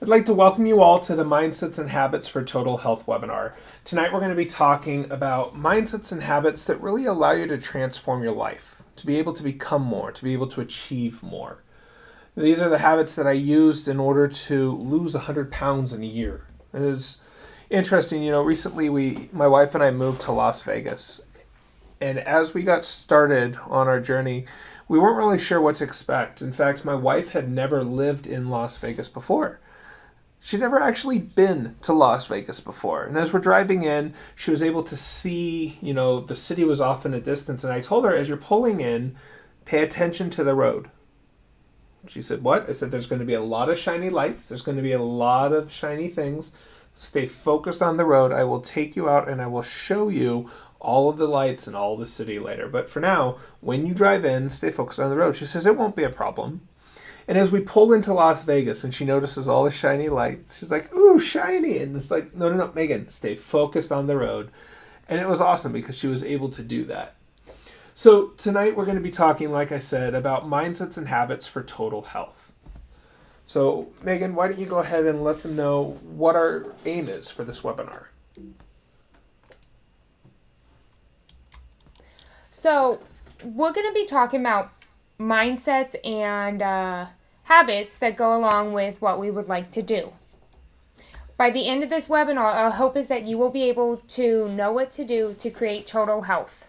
like to welcome you all to the Mindsets and Habits for Total Health webinar. Tonight we're going to be talking about mindsets and habits that really allow you to transform your life, to be able to become more, to be able to achieve more. These are the habits that I used in order to lose 100 pounds in a year. It is interesting, recently my wife and I moved to Las Vegas. And as we got started on our journey, we weren't really sure what to expect. In fact, my wife had never lived in Las Vegas before. She'd never actually been to Las Vegas before. And as we're driving in, she was able to see, the city was off in a distance. And I told her, as you're pulling in, pay attention to the road. She said, what? I said, there's going to be a lot of shiny lights. There's going to be a lot of shiny things. Stay focused on the road. I will take you out and I will show you all of the lights and all the city later. But for now, when you drive in, stay focused on the road. She says, it won't be a problem. And as we pull into Las Vegas and she notices all the shiny lights, she's like, ooh, shiny. And it's like, no, Megan, stay focused on the road. And it was awesome because she was able to do that. So tonight we're going to be talking, like I said, about mindsets and habits for total health. So Megan, why don't you go ahead and let them know what our aim is for this webinar. So we're going to be talking about mindsets and habits that go along with what we would like to do. By the end of this webinar, our hope is that you will be able to know what to do to create total health.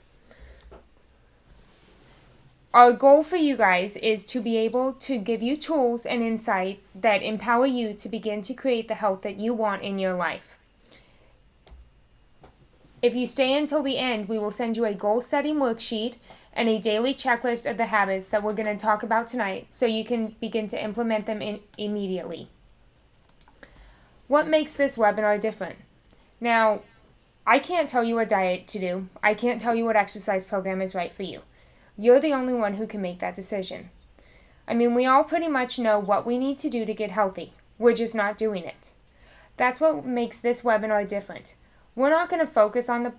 Our goal for you guys is to be able to give you tools and insight that empower you to begin to create the health that you want in your life. If you stay until the end, we will send you a goal-setting worksheet and a daily checklist of the habits that we're going to talk about tonight so you can begin to implement them immediately. What makes this webinar different? Now, I can't tell you what diet to do. I can't tell you what exercise program is right for you. You're the only one who can make that decision. I mean, we all pretty much know what we need to do to get healthy. We're just not doing it. That's what makes this webinar different. We are going to focus on the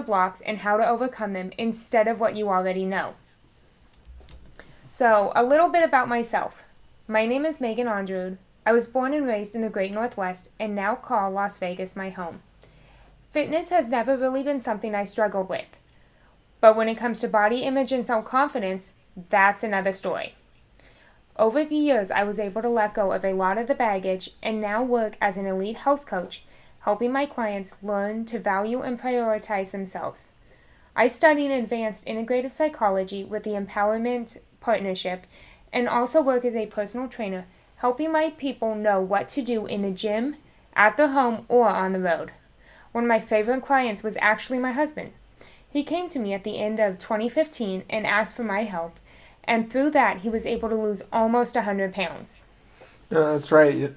blocks and how to overcome them instead of what you already know. So, a little bit about myself. My name is Megan Ondrud. I was born and raised in the Great Northwest and now call Las Vegas my home. Fitness has never really been something I struggled with. But when it comes to body image and self-confidence, that's another story. Over the years, I was able to let go of a lot of the baggage and now work as an elite health coach, helping my clients learn to value and prioritize themselves. I studied advanced integrative psychology with the Empowerment Partnership and also work as a personal trainer, helping my people know what to do in the gym, at their home, or on the road. One of my favorite clients was actually my husband. He came to me at the end of 2015 and asked for my help, and through that he was able to lose almost 100 pounds. That's right.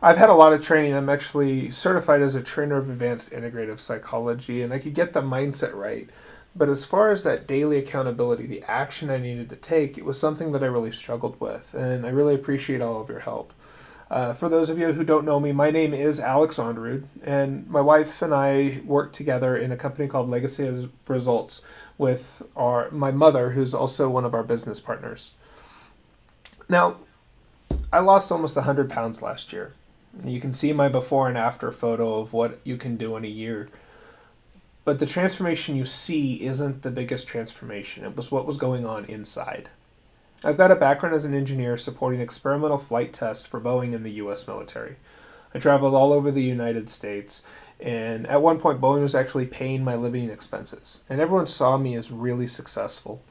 I've had a lot of training. I'm actually certified as a trainer of advanced integrative psychology, and I could get the mindset right. But as far as that daily accountability, the action I needed to take, it was something that I really struggled with, and I really appreciate all of your help. For those of you who don't know me, my name is Alex Ondrud, and my wife and I work together in a company called Legacy of Results with my mother, who's also one of our business partners. Now, I lost almost 100 pounds last year. You can see my before and after photo of what you can do in a year. But the transformation you see isn't the biggest transformation. It was what was going on inside. I've got a background as an engineer supporting experimental flight tests for Boeing in the U.S. military. I traveled all over the United States, and at one point Boeing was actually paying my living expenses, and everyone saw me as really successful.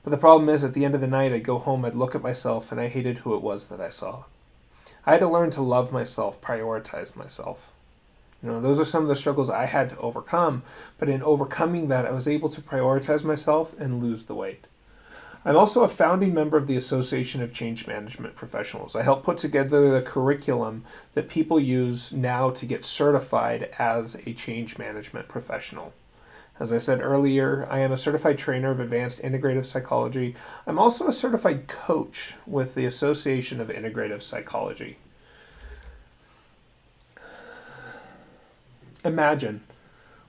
But the problem is, at the end of the night, I'd go home, I'd look at myself, and I hated who it was that I saw. I had to learn to love myself, prioritize myself. Those are some of the struggles I had to overcome, but in overcoming that, I was able to prioritize myself and lose the weight. I'm also a founding member of the Association of Change Management Professionals. I help put together the curriculum that people use now to get certified as a change management professional. As I said earlier, I am a certified trainer of advanced integrative psychology. I'm also a certified coach with the Association of Integrative Psychology. Imagine,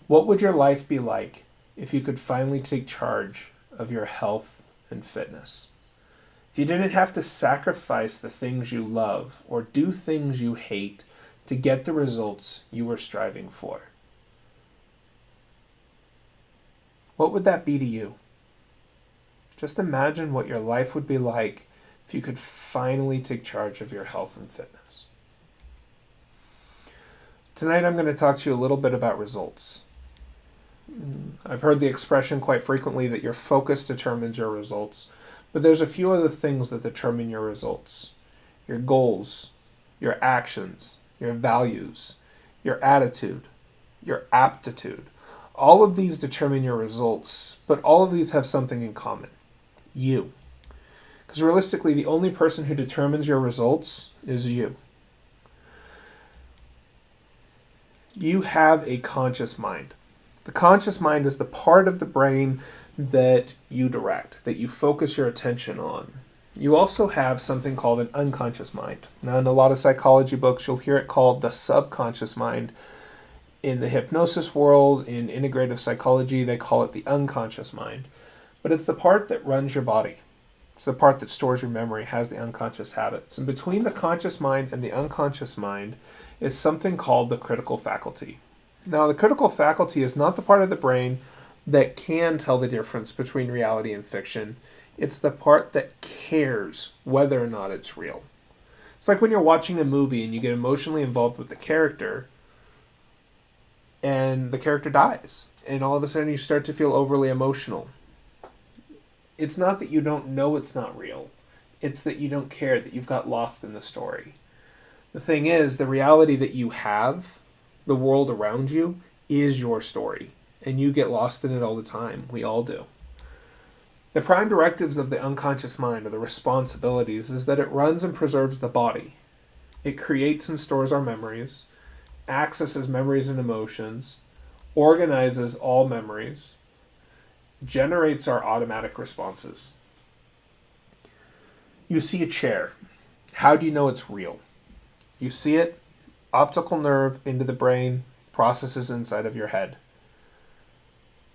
what would your life be like if you could finally take charge of your health and fitness? if you didn't have to sacrifice the things you love or do things you hate to get the results you were striving for? What would that be to you? Just imagine what your life would be like if you could finally take charge of your health and fitness. Tonight I'm going to talk to you a little bit about results. I've heard the expression quite frequently that your focus determines your results, but there's a few other things that determine your results. Your goals, your actions, your values, your attitude, your aptitude. All of these determine your results, but all of these have something in common. You. Because realistically, the only person who determines your results is you. You have a conscious mind. The conscious mind is the part of the brain that you direct, that you focus your attention on. You also have something called an unconscious mind. Now, in a lot of psychology books, you'll hear it called the subconscious mind. In the hypnosis world, in integrative psychology, they call it the unconscious mind. But it's the part that runs your body. It's the part that stores your memory, has the unconscious habits. And between the conscious mind and the unconscious mind is something called the critical faculty. Now, the critical faculty is not the part of the brain that can tell the difference between reality and fiction. It's the part that cares whether or not it's real. It's like when you're watching a movie and you get emotionally involved with the character, and the character dies, and all of a sudden you start to feel overly emotional. It's not that you don't know it's not real. It's that you don't care, that you've got lost in the story. The thing is, the reality that you have, the world around you, is your story. And you get lost in it all the time. We all do. The prime directives of the unconscious mind, or the responsibilities, is that it runs and preserves the body. It creates and stores our memories, accesses memories and emotions, organizes all memories, generates our automatic responses. You see a chair. How do you know it's real? You see it, optical nerve into the brain, processes inside of your head.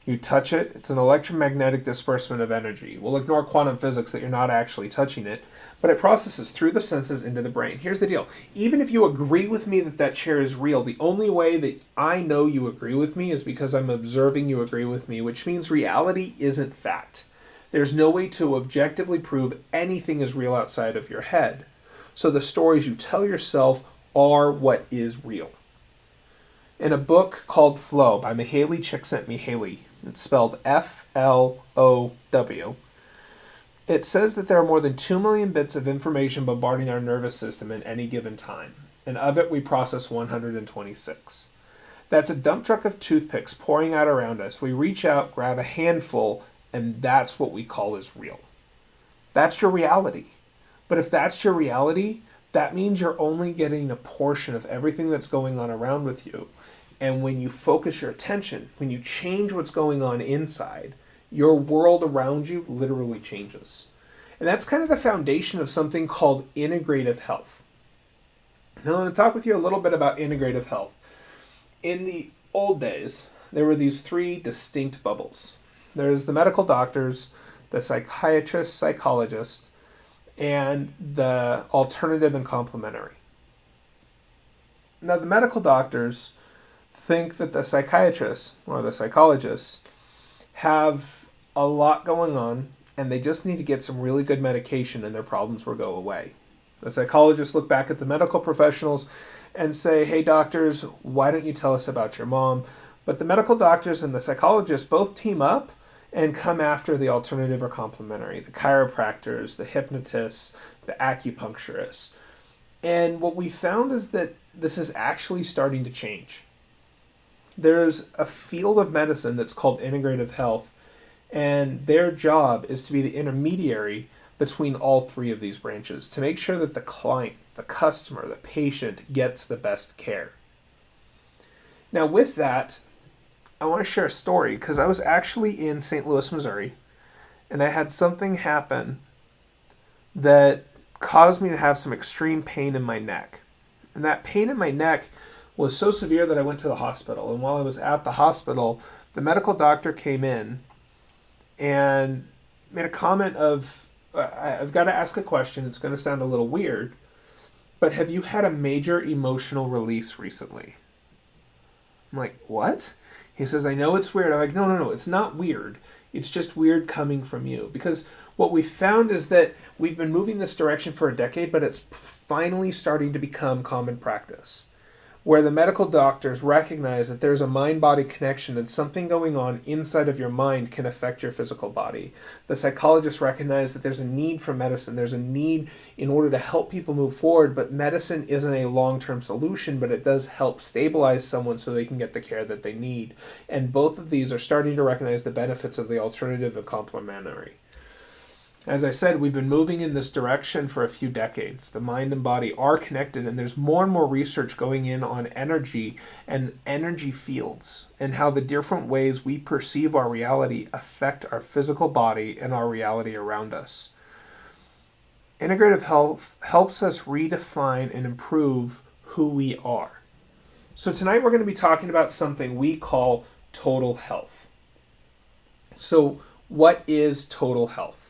You touch it, it's an electromagnetic disbursement of energy. We'll ignore quantum physics that you're not actually touching it, but it processes through the senses into the brain. Here's the deal. Even if you agree with me that that chair is real, the only way that I know you agree with me is because I'm observing you agree with me, which means reality isn't fact. There's no way to objectively prove anything is real outside of your head. So the stories you tell yourself are what is real. In a book called Flow by Mihaly Csikszentmihalyi, it's spelled Flow, it says that there are more than 2 million bits of information bombarding our nervous system at any given time, and of it we process 126. That's a dump truck of toothpicks pouring out around us. We reach out, grab a handful, and that's what we call as real. That's your reality. But if that's your reality, that means you're only getting a portion of everything that's going on around with you. And when you focus your attention, when you change what's going on inside, your world around you literally changes. And that's kind of the foundation of something called integrative health. Now, I'm going to talk with you a little bit about integrative health. In the old days, there were these three distinct bubbles. There's the medical doctors, the psychiatrists, psychologists, and the alternative and complementary. Now, the medical doctors think that the psychiatrists or the psychologists have a lot going on and they just need to get some really good medication and their problems will go away. The psychologists look back at the medical professionals and say, hey doctors, why don't you tell us about your mom? But the medical doctors and the psychologists both team up and come after the alternative or complementary, the chiropractors, the hypnotists, the acupuncturists. And what we found is that this is actually starting to change. There's a field of medicine that's called integrative health, and their job is to be the intermediary between all three of these branches to make sure that the client, the customer, the patient gets the best care. Now with that, I want to share a story because I was actually in St. Louis, Missouri, and I had something happen that caused me to have some extreme pain in my neck. And that pain in my neck was so severe that I went to the hospital. And while I was at the hospital, the medical doctor came in and made a comment of, I've got to ask a question. It's going to sound a little weird, but have you had a major emotional release recently? I'm like, what? He says, I know it's weird. I'm like, no, it's not weird. It's just weird coming from you. Because what we found is that we've been moving this direction for a decade, but it's finally starting to become common practice, where the medical doctors recognize that there's a mind-body connection and something going on inside of your mind can affect your physical body. The psychologists recognize that there's a need for medicine. There's a need in order to help people move forward, but medicine isn't a long-term solution, but it does help stabilize someone so they can get the care that they need. And both of these are starting to recognize the benefits of the alternative and complementary. As I said, we've been moving in this direction for a few decades. The mind and body are connected, and there's more and more research going in on energy and energy fields and how the different ways we perceive our reality affect our physical body and our reality around us. Integrative health helps us redefine and improve who we are. So tonight we're going to be talking about something we call total health. So what is total health?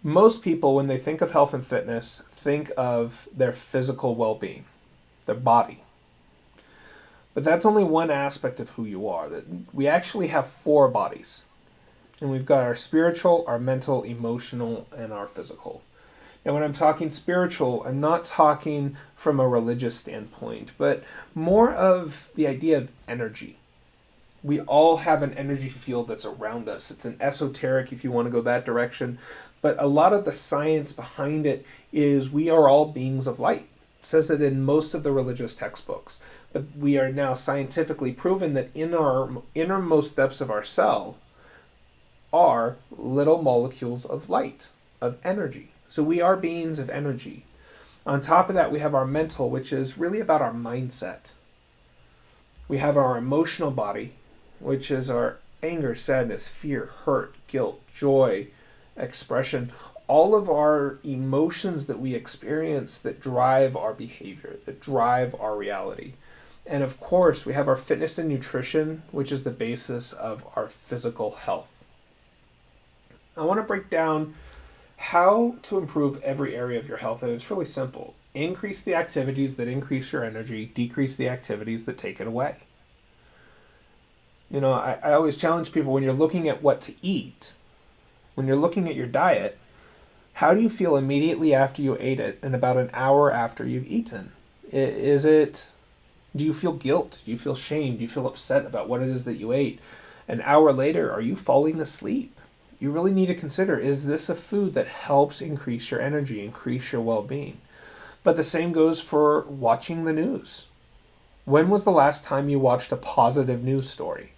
Most people, when they think of health and fitness, think of their physical well-being, their body. But that's only one aspect of who you are. That we actually have 4 bodies. And we've got our spiritual, our mental, emotional, and our physical. Now, when I'm talking spiritual, I'm not talking from a religious standpoint, but more of the idea of energy. We all have an energy field that's around us. It's an esoteric, if you want to go that direction. But a lot of the science behind it is we are all beings of light. It says it in most of the religious textbooks. But we are now scientifically proven that in our innermost depths of our cell are little molecules of light, of energy. So we are beings of energy. On top of that, we have our mental, which is really about our mindset. We have our emotional body, which is our anger, sadness, fear, hurt, guilt, joy, expression, all of our emotions that we experience that drive our behavior, that drive our reality. And of course, we have our fitness and nutrition, which is the basis of our physical health. I want to break down how to improve every area of your health, and it's really simple. Increase the activities that increase your energy, decrease the activities that take it away. You know, I always challenge people when you're looking at what to eat, when you're looking at your diet, how do you feel immediately after you ate it and about an hour after you've eaten? Do you feel guilt? Do you feel shame? Do you feel upset about what it is that you ate? An hour later, are you falling asleep? You really need to consider, is this a food that helps increase your energy, increase your well-being? But the same goes for watching the news. When was the last time you watched a positive news story?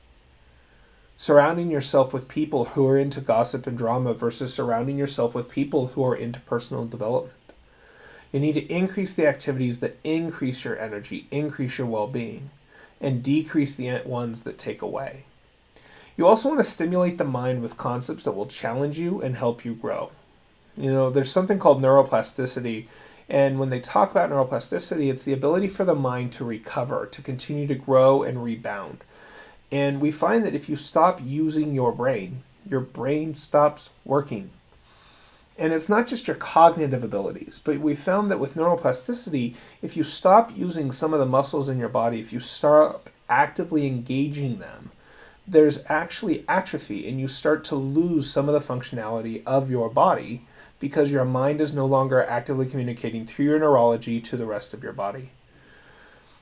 Surrounding yourself with people who are into gossip and drama versus surrounding yourself with people who are into personal development. You need to increase the activities that increase your energy, increase your well-being, and decrease the ones that take away. You also want to stimulate the mind with concepts that will challenge you and help you grow. You know, there's something called neuroplasticity, and when they talk about neuroplasticity, it's the ability for the mind to recover, to continue to grow and rebound. And we find that if you stop using your brain stops working. And it's not just your cognitive abilities, but we found that with neuroplasticity, if you stop using some of the muscles in your body, if you start actively engaging them, there's actually atrophy and you start to lose some of the functionality of your body because your mind is no longer actively communicating through your neurology to the rest of your body.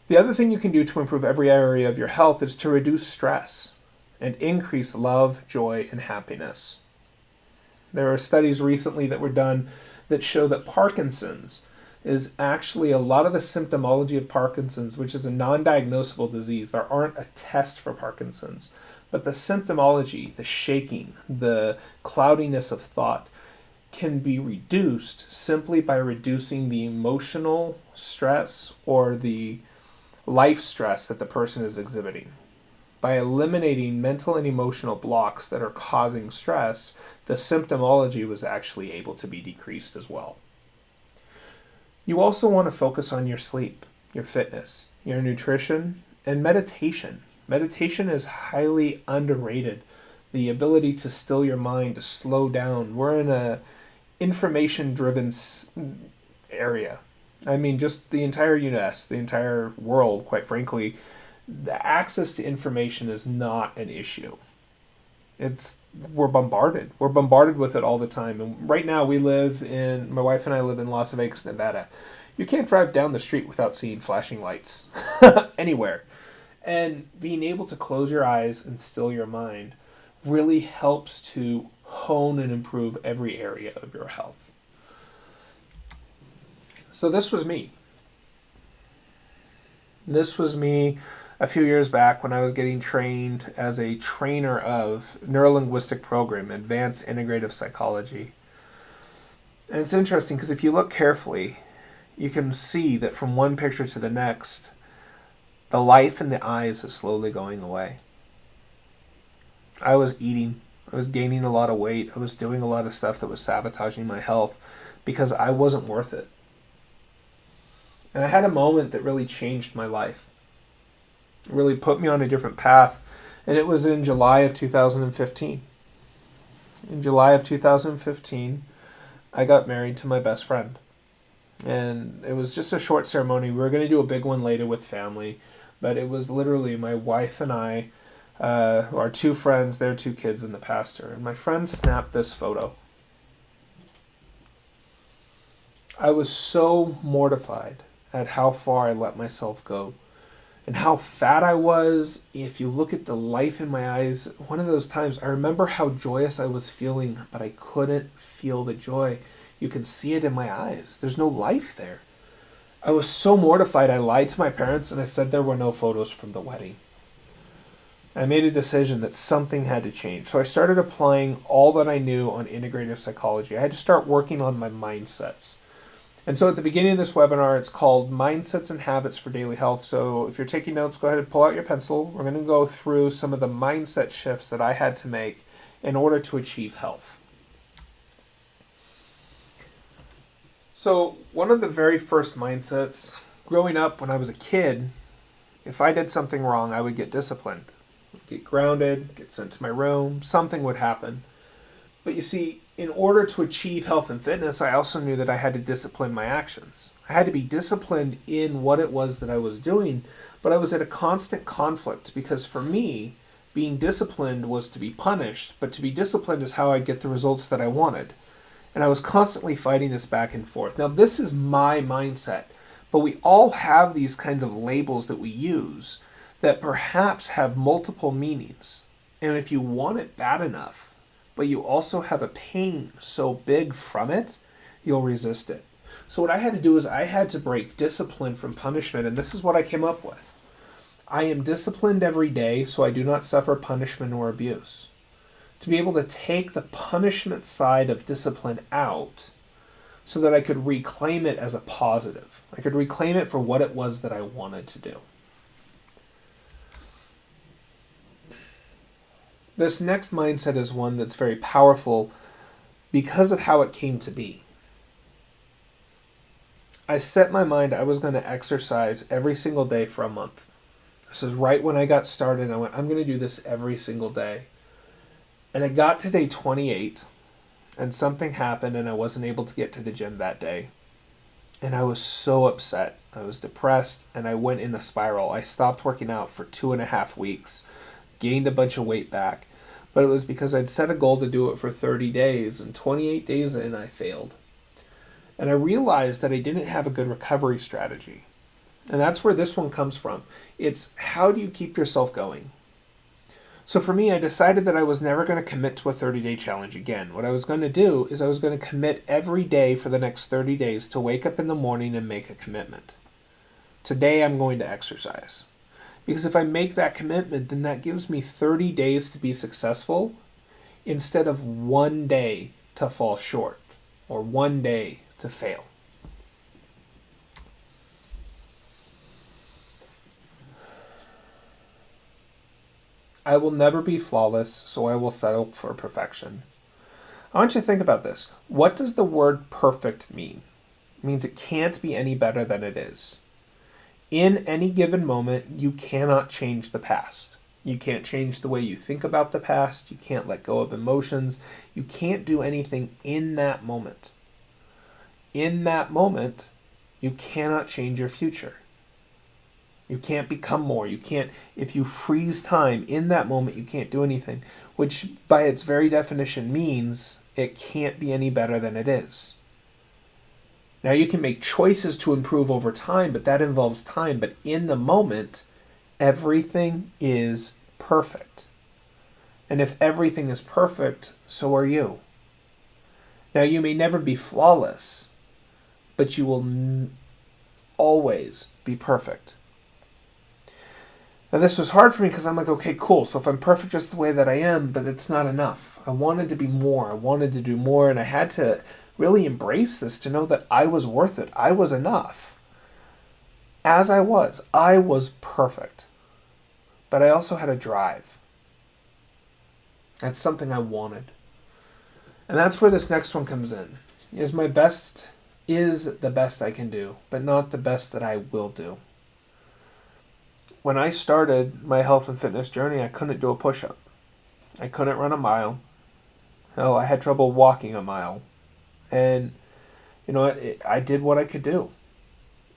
The other thing you can do to improve every area of your health is to reduce stress and increase love, joy, and happiness. There are studies recently that were done that show that Parkinson's is actually a lot of the symptomology of Parkinson's, which is a non-diagnosable disease. There aren't a test for Parkinson's, but the symptomology, the shaking, the cloudiness of thought can be reduced simply by reducing the emotional stress or the life stress that the person is exhibiting. By eliminating mental and emotional blocks that are causing stress, the symptomology was actually able to be decreased as well. You also want to focus on your sleep, your fitness, your nutrition, and meditation. Meditation is highly underrated the ability to still your mind, to slow down. We're in a information-driven area. I mean, just the entire US, the entire world, quite frankly, the access to information is not an issue. It's we're bombarded. We're bombarded with it all the time. And right now my wife and I live in Las Vegas, Nevada. You can't drive down the street without seeing flashing lights anywhere. And being able to close your eyes and still your mind really helps to hone and improve every area of your health. So this was me. This was me a few years back when I was getting trained as a trainer of neurolinguistic program, advanced integrative psychology. And it's interesting because if you look carefully, you can see that from one picture to the next, the life in the eyes is slowly going away. I was eating. I was gaining a lot of weight. I was doing a lot of stuff that was sabotaging my health because I wasn't worth it. And I had a moment that really changed my life. It really put me on a different path. And it was in July of 2015. In July of 2015, I got married to my best friend. And it was just a short ceremony. We were going to do a big one later with family. But it was literally my wife and I, our two friends, their two kids, and the pastor. And my friend snapped this photo. I was so mortified at how far I let myself go and how fat I was. If you look at the life in my eyes, one of those times I remember how joyous I was feeling, but I couldn't feel the joy. You can see it in my eyes. There's no life there. I was so mortified. I lied to my parents and I said there were no photos from the wedding. I made a decision that something had to change. So I started applying all that I knew on integrative psychology. I had to start working on my mindsets. And so at the beginning of this webinar, it's called Mindsets and Habits for Daily Health. So if you're taking notes, go ahead and pull out your pencil. We're going to go through some of the mindset shifts that I had to make in order to achieve health. So one of the very first mindsets, growing up when I was a kid, if I did something wrong, I would get disciplined. I'd get grounded, get sent to my room, something would happen. But you see, in order to achieve health and fitness, I also knew that I had to discipline my actions. I had to be disciplined in what it was that I was doing, but I was at a constant conflict because for me, being disciplined was to be punished, but to be disciplined is how I get the results that I wanted. And I was constantly fighting this back and forth. Now, this is my mindset, but we all have these kinds of labels that we use that perhaps have multiple meanings. And if you want it bad enough, but you also have a pain so big from it, you'll resist it. So what I had to do is I had to break discipline from punishment, and this is what I came up with. I am disciplined every day so I do not suffer punishment or abuse. To be able to take the punishment side of discipline out so that I could reclaim it as a positive. I could reclaim it for what it was that I wanted to do. This next mindset is one that's very powerful because of how it came to be. I set my mind I was going to exercise every single day for a month. This is right when I got started. I went, I'm going to do this every single day. And I got to day 28, and something happened, and I wasn't able to get to the gym that day. And I was so upset. I was depressed, and I went in a spiral. I stopped working out for 2.5 weeks, gained a bunch of weight back, but it was because I'd set a goal to do it for 30 days, and 28 days in, I failed. And I realized that I didn't have a good recovery strategy. And that's where this one comes from. It's how do you keep yourself going? So for me, I decided that I was never going to commit to a 30-day challenge again. What I was going to do is I was going to commit every day for the next 30 days to wake up in the morning and make a commitment. Today I'm going to exercise. Because if I make that commitment, then that gives me 30 days to be successful instead of 1 day to fall short or 1 day to fail. I will never be flawless, so I will settle for perfection. I want you to think about this. What does the word perfect mean? It means it can't be any better than it is. In any given moment, you cannot change the past. You can't change the way you think about the past. You can't let go of emotions. You can't do anything in that moment. In that moment, you cannot change your future. You can't become more. You can't, if you freeze time in that moment, you can't do anything, which by its very definition means it can't be any better than it is. Now you can make choices to improve over time, but that involves time. But in the moment, everything is perfect. And if everything is perfect, so are you. Now you may never be flawless, but you will always be perfect. Now this was hard for me because I'm like, okay, cool. So if I'm perfect just the way that I am, but it's not enough. I wanted to be more. I wanted to do more. And I had to really embrace this to know that I was worth it. I was enough. As I was perfect. But I also had a drive. That's something I wanted. And that's where this next one comes in. My best is the best I can do, but not the best that I will do. When I started my health and fitness journey, I couldn't do a push-up. I couldn't run a mile. Hell, I had trouble walking a mile. And you know what? I did what I could do.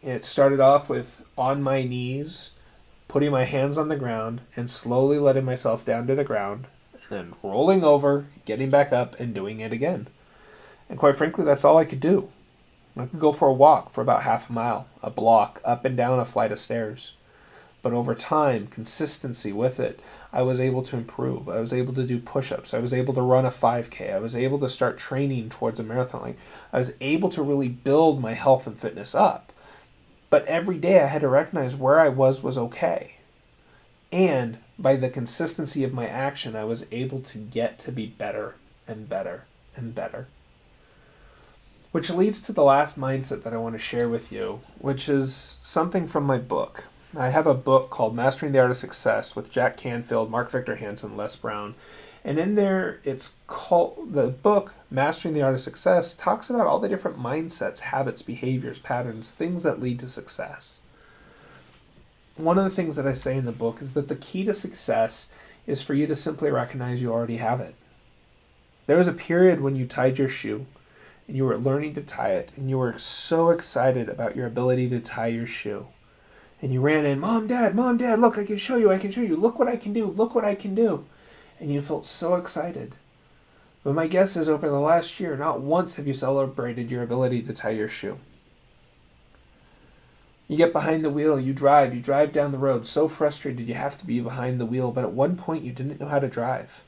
It started off with on my knees, putting my hands on the ground and slowly letting myself down to the ground, and then rolling over, getting back up, and doing it again. And quite frankly, that's all I could do. I could go for a walk for about half a mile, a block, up and down a flight of stairs. But over time, consistency with it, I was able to improve. I was able to do push-ups. I was able to run a 5K. I was able to start training towards a marathon. Like, I was able to really build my health and fitness up. But every day I had to recognize where I was okay. And by the consistency of my action, I was able to get to be better and better and better. Which leads to the last mindset that I want to share with you, which is something from my book. I have a book called Mastering the Art of Success with Jack Canfield, Mark Victor Hansen, Les Brown. And in there, it's called, the book, Mastering the Art of Success, talks about all the different mindsets, habits, behaviors, patterns, things that lead to success. One of the things that I say in the book is that the key to success is for you to simply recognize you already have it. There was a period when you tied your shoe, and you were learning to tie it, and you were so excited about your ability to tie your shoe. And you ran in, Mom, Dad, look, I can show you, look what I can do. And you felt so excited. But my guess is over the last year, not once have you celebrated your ability to tie your shoe. You get behind the wheel, you drive down the road, so frustrated you have to be behind the wheel, but at one point you didn't know how to drive.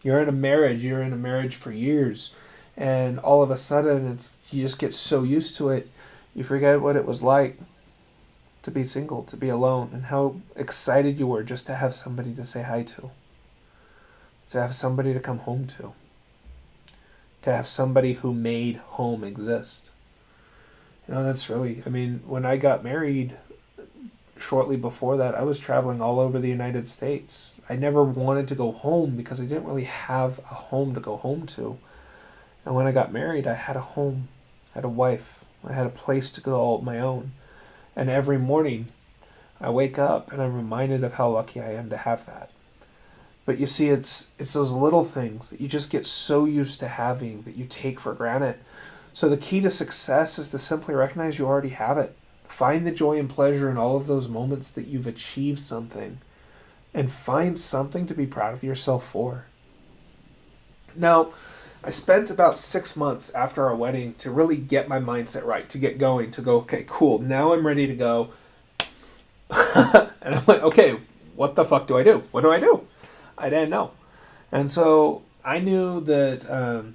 You're in a marriage for years, and all of a sudden you just get so used to it, you forget what it was like to be single, to be alone, and how excited you were just to have somebody to say hi to have somebody to come home to have somebody who made home exist. That's really, when I got married, shortly before that, I was traveling all over the United States. I never wanted to go home because I didn't really have a home to go home to. And when I got married, I had a home, I had a wife, I had a place to go all my own. And every morning, I wake up and I'm reminded of how lucky I am to have that. But you see, it's those little things that you just get so used to having that you take for granted. So the key to success is to simply recognize you already have it. Find the joy and pleasure in all of those moments that you've achieved something. And find something to be proud of yourself for. Now, I spent about 6 months after our wedding to really get my mindset right, to get going, to go, okay, cool, now I'm ready to go. And I went, okay, what the fuck do I do? What do I do? I didn't know. And so I knew that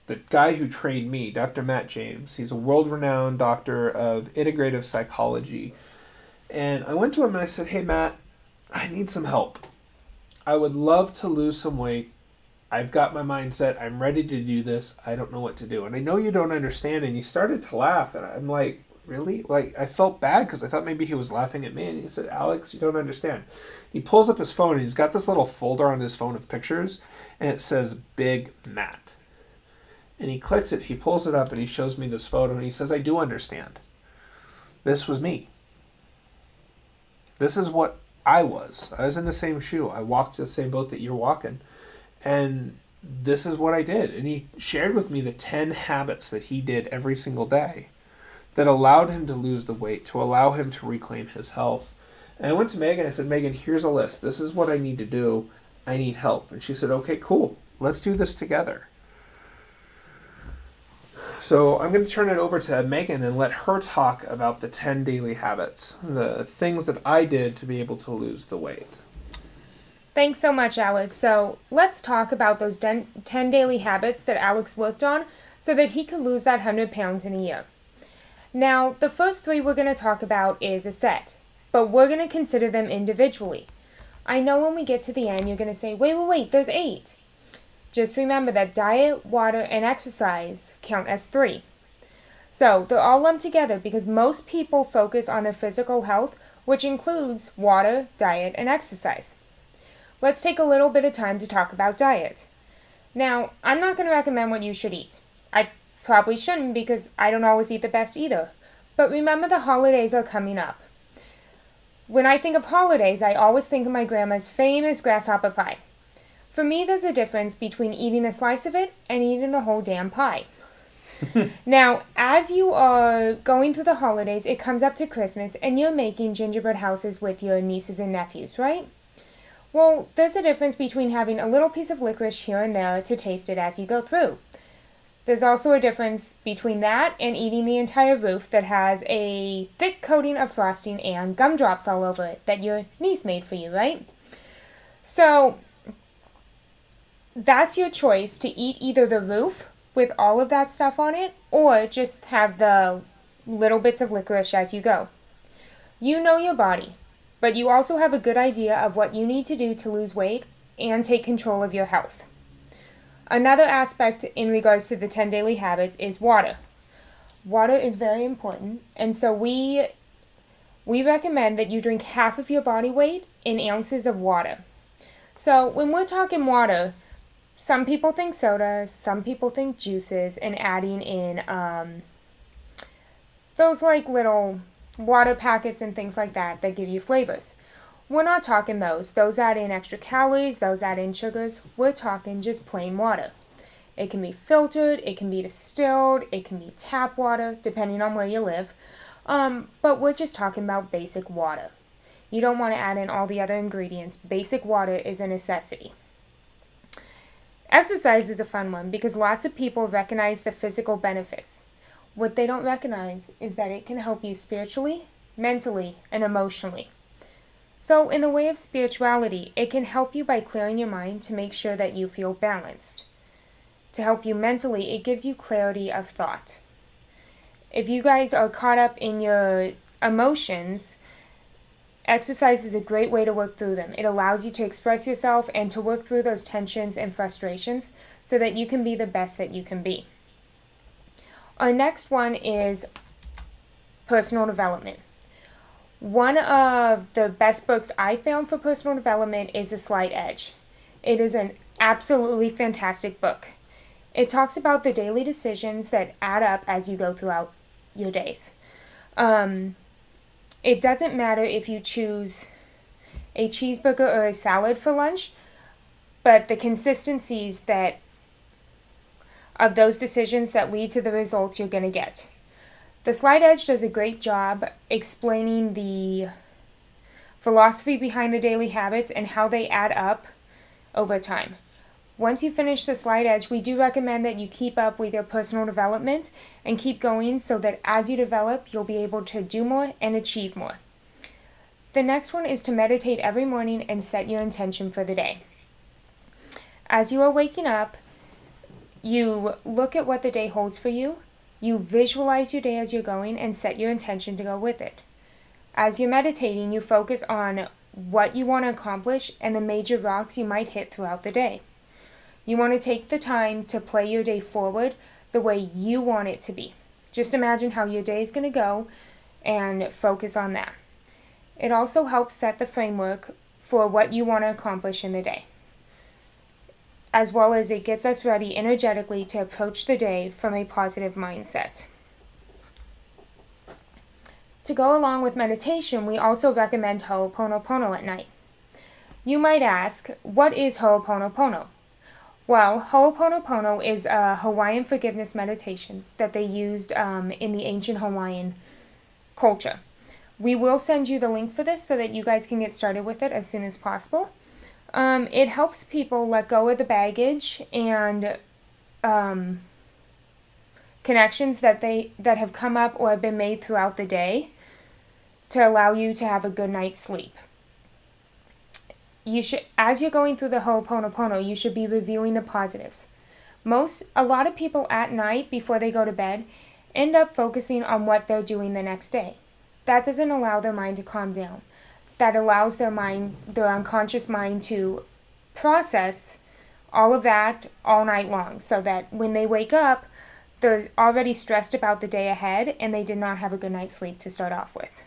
the guy who trained me, Dr. Matt James, he's a world-renowned doctor of integrative psychology. And I went to him and I said, hey, Matt, I need some help. I would love to lose some weight. I've got my mindset. I'm ready to do this. I don't know what to do. And I know you don't understand. And he started to laugh. And I'm like, really? Like, I felt bad because I thought maybe he was laughing at me. And he said, Alex, you don't understand. He pulls up his phone and he's got this little folder on his phone of pictures. And it says Big Matt. And he clicks it. He pulls it up and he shows me this photo. And he says, I do understand. This was me. This is what I was. I was in the same shoe. I walked the same boat that you're walking. And this is what I did. And he shared with me the 10 habits that he did every single day that allowed him to lose the weight, to allow him to reclaim his health. And I went to Megan. I said, Megan, here's a list. This is what I need to do. I need help. And she said, okay, cool. Let's do this together. So I'm going to turn it over to Megan and let her talk about the 10 daily habits, the things that I did to be able to lose the weight. Thanks so much, Alex. So let's talk about those 10 daily habits that Alex worked on so that he could lose that 100 pounds in a year. Now, the first 3 we're going to talk about is a set, but we're going to consider them individually. I know when we get to the end, you're going to say, wait, there's 8. Just remember that diet, water, and exercise count as 3. So they're all lumped together because most people focus on their physical health, which includes water, diet, and exercise. Let's take a little bit of time to talk about diet. Now, I'm not going to recommend what you should eat. I probably shouldn't because I don't always eat the best either. But remember the holidays are coming up. When I think of holidays, I always think of my grandma's famous grasshopper pie. For me, there's a difference between eating a slice of it and eating the whole damn pie. Now, as you are going through the holidays, it comes up to Christmas and you're making gingerbread houses with your nieces and nephews, right? Well, there's a difference between having a little piece of licorice here and there to taste it as you go through. There's also a difference between that and eating the entire roof that has a thick coating of frosting and gumdrops all over it that your niece made for you, right? So that's your choice to eat either the roof with all of that stuff on it or just have the little bits of licorice as you go. You know your body, but you also have a good idea of what you need to do to lose weight and take control of your health. Another aspect in regards to the 10 daily habits is water. Water is very important, and so we recommend that you drink half of your body weight in ounces of water. So when we're talking water, some people think soda, some people think juices, and adding in those like little water packets and things like that give you flavors. We're not talking those. Those add in extra calories, those add in sugars. We're talking just plain water. It can be filtered, it can be distilled, it can be tap water, depending on where you live. But we're just talking about basic water. You don't want to add in all the other ingredients. Basic water is a necessity. Exercise is a fun one because lots of people recognize the physical benefits. What they don't recognize is that it can help you spiritually, mentally, and emotionally. So in the way of spirituality, it can help you by clearing your mind to make sure that you feel balanced. To help you mentally, it gives you clarity of thought. If you guys are caught up in your emotions, exercise is a great way to work through them. It allows you to express yourself and to work through those tensions and frustrations so that you can be the best that you can be. Our next one is personal development. One of the best books I found for personal development is The Slight Edge. It is an absolutely fantastic book. It talks about the daily decisions that add up as you go throughout your days. It doesn't matter if you choose a cheeseburger or a salad for lunch, but the consistencies of those decisions that lead to the results you're going to get. The Slight Edge does a great job explaining the philosophy behind the daily habits and how they add up over time. Once you finish The Slight Edge, we do recommend that you keep up with your personal development and keep going so that as you develop, you'll be able to do more and achieve more. The next one is to meditate every morning and set your intention for the day. As you are waking up, you look at what the day holds for you. You visualize your day as you're going and set your intention to go with it. As you're meditating, you focus on what you want to accomplish and the major rocks you might hit throughout the day. You want to take the time to play your day forward the way you want it to be. Just imagine how your day is going to go and focus on that. It also helps set the framework for what you want to accomplish in the day, as well as it gets us ready energetically to approach the day from a positive mindset. To go along with meditation, we also recommend Ho'oponopono at night. You might ask, what is Ho'oponopono? Well, Ho'oponopono is a Hawaiian forgiveness meditation that they used in the ancient Hawaiian culture. We will send you the link for this so that you guys can get started with it as soon as possible. It helps people let go of the baggage and connections that have come up or have been made throughout the day to allow you to have a good night's sleep. You should, as you're going through the Ho'oponopono, you should be reviewing the positives. A lot of people at night before they go to bed end up focusing on what they're doing the next day. That doesn't allow their mind to calm down. That allows their unconscious mind to process all of that all night long, so that when they wake up, they're already stressed about the day ahead and they did not have a good night's sleep to start off with.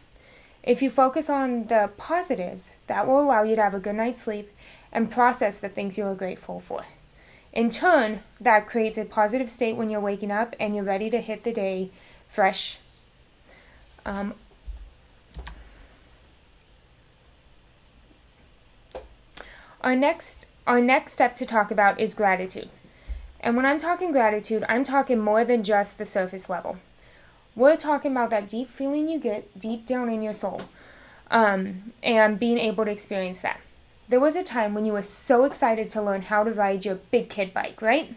If you focus on the positives, that will allow you to have a good night's sleep and process the things you are grateful for. In turn, that creates a positive state when you're waking up and you're ready to hit the day fresh. Our next step to talk about is gratitude. And when I'm talking gratitude, I'm talking more than just the surface level. We're talking about that deep feeling you get deep down in your soul, and being able to experience that. There was a time when you were so excited to learn how to ride your big kid bike, right?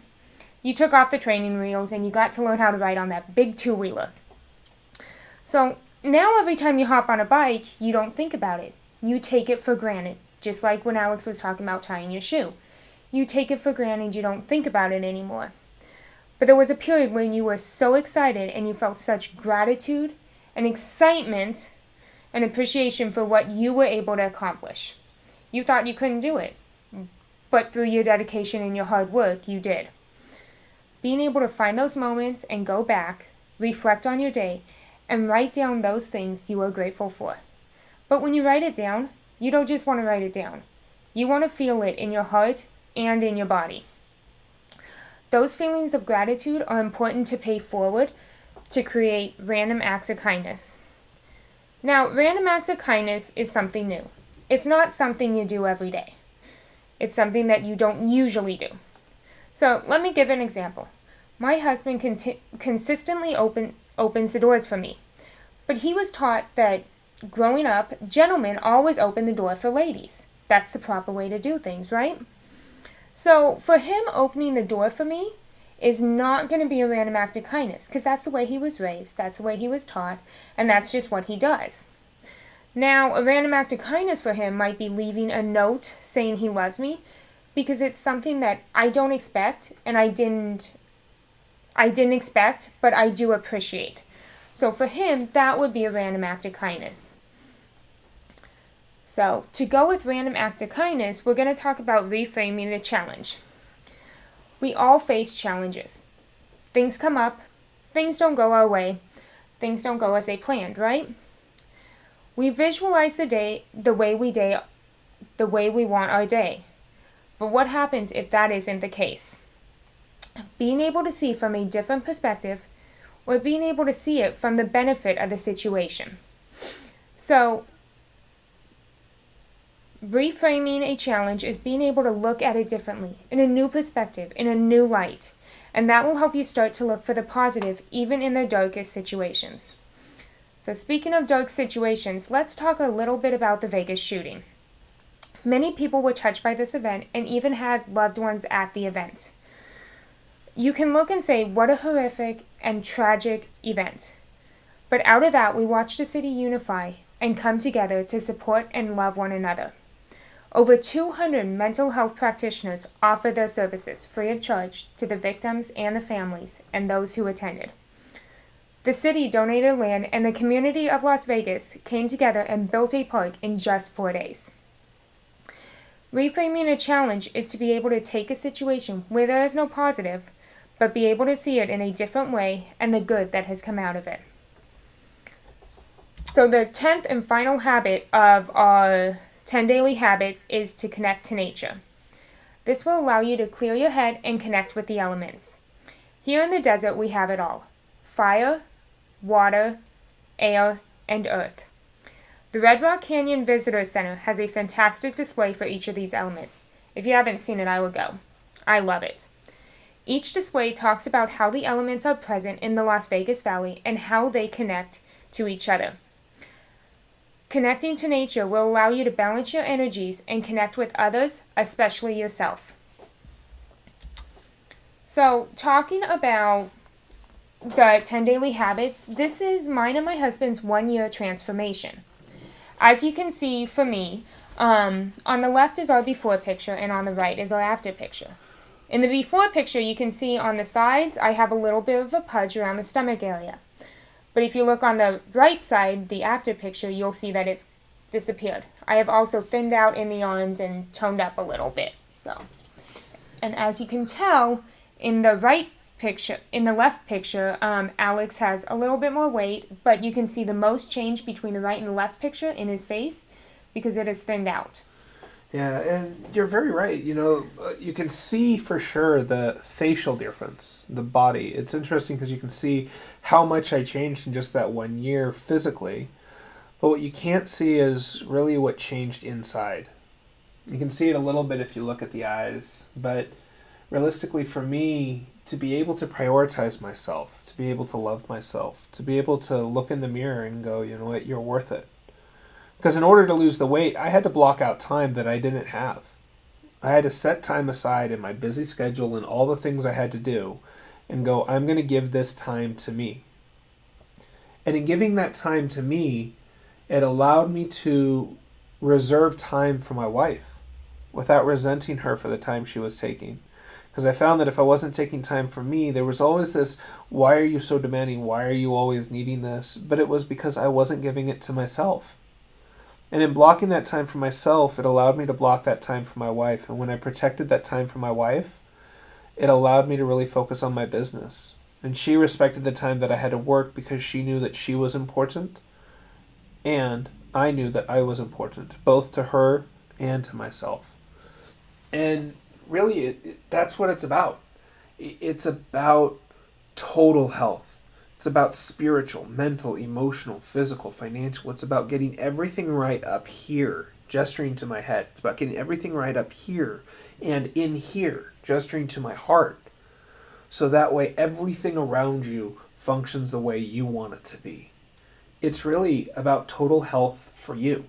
You took off the training wheels and you got to learn how to ride on that big two-wheeler. So now every time you hop on a bike, you don't think about it. You take it for granted, just like when Alex was talking about tying your shoe. You take it for granted, you don't think about it anymore. But there was a period when you were so excited and you felt such gratitude and excitement and appreciation for what you were able to accomplish. You thought you couldn't do it, but through your dedication and your hard work, you did. Being able to find those moments and go back, reflect on your day, and write down those things you are grateful for. But when you write it down, you don't just want to write it down. You want to feel it in your heart and in your body. Those feelings of gratitude are important to pay forward to create random acts of kindness. Now, random acts of kindness is something new. It's not something you do every day. It's something that you don't usually do. So let me give an example. My husband consistently opens the doors for me. But he was taught that growing up, gentlemen always open the door for ladies. That's the proper way to do things, right? So for him opening the door for me is not going to be a random act of kindness, because that's the way he was raised, that's the way he was taught, and that's just what he does. Now, a random act of kindness for him might be leaving a note saying he loves me, because it's something that I don't expect, and I didn't expect, but I do appreciate. So for him, that would be a random act of kindness. So, to go with random act of kindness, we're going to talk about reframing the challenge. We all face challenges. Things come up, things don't go our way, things don't go as they planned, right? We visualize the day the way we want our day. But what happens if that isn't the case? Being able to see from a different perspective, or being able to see it from the benefit of the situation. So, reframing a challenge is being able to look at it differently, in a new perspective, in a new light. And that will help you start to look for the positive, even in the darkest situations. So speaking of dark situations, let's talk a little bit about the Vegas shooting. Many people were touched by this event and even had loved ones at the event. You can look and say, what a horrific and tragic event. But out of that, we watched a city unify and come together to support and love one another. Over 200 mental health practitioners offered their services free of charge to the victims and the families and those who attended. The city donated land and the community of Las Vegas came together and built a park in just 4 days. Reframing a challenge is to be able to take a situation where there is no positive, but be able to see it in a different way and the good that has come out of it. So the 10th and final habit of our 10 daily habits is to connect to nature. This will allow you to clear your head and connect with the elements. Here in the desert, we have it all: fire, water, air, and earth. The Red Rock Canyon Visitor Center has a fantastic display for each of these elements. If you haven't seen it, I would go. I love it. Each display talks about how the elements are present in the Las Vegas Valley and how they connect to each other. Connecting to nature will allow you to balance your energies and connect with others, especially yourself. So, talking about the 10 daily habits, this is mine and my husband's 1-year transformation. As you can see for me, on the left is our before picture and on the right is our after picture. In the before picture, you can see on the sides, I have a little bit of a pudge around the stomach area. But if you look on the right side, the after picture, you'll see that it's disappeared. I have also thinned out in the arms and toned up a little bit. And as you can tell, in the left picture, Alex has a little bit more weight, but you can see the most change between the right and the left picture in his face because it is thinned out. Yeah, and you're very right. You can see for sure the facial difference, the body. It's interesting because you can see how much I changed in just that 1 year physically. But what you can't see is really what changed inside. You can see it a little bit if you look at the eyes. But realistically, for me, to be able to prioritize myself, to be able to love myself, to be able to look in the mirror and go, you know what, you're worth it. Because in order to lose the weight, I had to block out time that I didn't have. I had to set time aside in my busy schedule and all the things I had to do and go, I'm going to give this time to me. And in giving that time to me, it allowed me to reserve time for my wife without resenting her for the time she was taking. Because I found that if I wasn't taking time for me, there was always this, why are you so demanding? Why are you always needing this? But it was because I wasn't giving it to myself. And in blocking that time for myself, it allowed me to block that time for my wife. And when I protected that time for my wife, it allowed me to really focus on my business. And she respected the time that I had to work because she knew that she was important. And I knew that I was important, both to her and to myself. And really, that's what it's about. It's about total health. It's about spiritual, mental, emotional, physical, financial. It's about getting everything right up here, gesturing to my head. It's about getting everything right up here and in here, gesturing to my heart. So that way everything around you functions the way you want it to be. It's really about total health for you.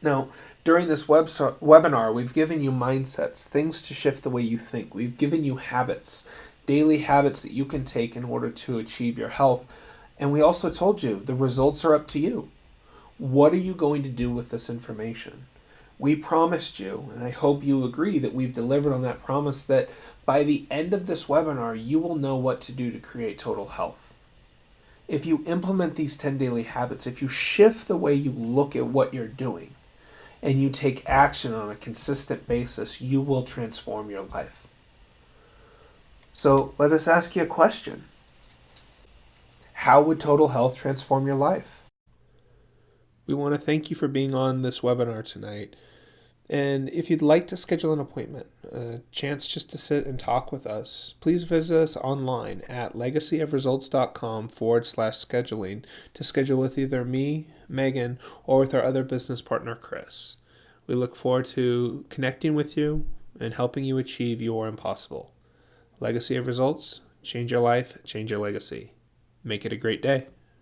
Now, during this webinar, we've given you mindsets, things to shift the way you think. We've given you habits, daily habits that you can take in order to achieve your health. And we also told you the results are up to you. What are you going to do with this information? We promised you, and I hope you agree that we've delivered on that promise, that by the end of this webinar, you will know what to do to create total health. If you implement these 10 daily habits, if you shift the way you look at what you're doing, and you take action on a consistent basis, you will transform your life. So let us ask you a question. How would total health transform your life? We want to thank you for being on this webinar tonight. And if you'd like to schedule an appointment, a chance just to sit and talk with us, please visit us online at legacyofresults.com/scheduling to schedule with either me, Megan, or with our other business partner, Chris. We look forward to connecting with you and helping you achieve your impossible. Legacy of Results, change your life, change your legacy. Make it a great day.